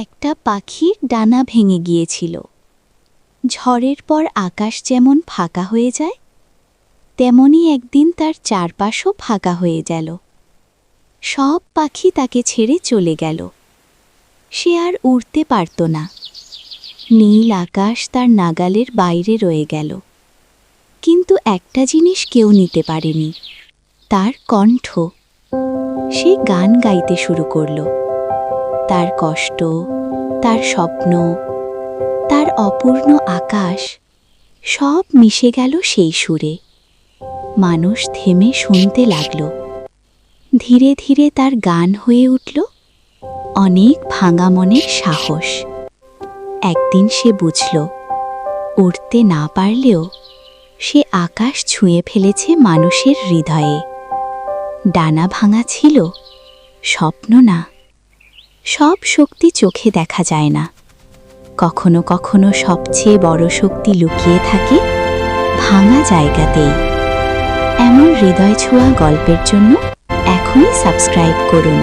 একটা পাখির ডানা ভেঙে গিয়েছিল। ঝড়ের পর আকাশ যেমন ফাঁকা হয়ে যায়, তেমনি একদিন তার চারপাশও ফাঁকা হয়ে গেল। সব পাখি তাকে ছেড়ে চলে গেল। সে আর উড়তে পারত না। নীল আকাশ তার নাগালের বাইরে রয়ে গেল। কিন্তু একটা জিনিস কেউ নিতে পারেনি, তার কণ্ঠ। সে গান গাইতে শুরু করল। তার কষ্ট, তার স্বপ্ন, তার অপূর্ণ আকাশ সব মিশে গেল সেই সুরে। মানুষ থেমে শুনতে লাগল। ধীরে ধীরে তার গান হয়ে উঠল অনেক ভাঙা মনের সাহস। একদিন সে বুঝল, উড়তে না পারলেও সে আকাশ ছুঁয়ে ফেলেছে মানুষের হৃদয়ে। ডানা ভাঙা ছিল, স্বপ্ন না। সব শক্তি চোখে দেখা যায় না। কখনো কখনো সবচেয়ে বড় শক্তি লুকিয়ে থাকে ভাঙা জায়গাতেই। এমন হৃদয় ছোঁয়া গল্পের জন্য এখনই সাবস্ক্রাইব করুন।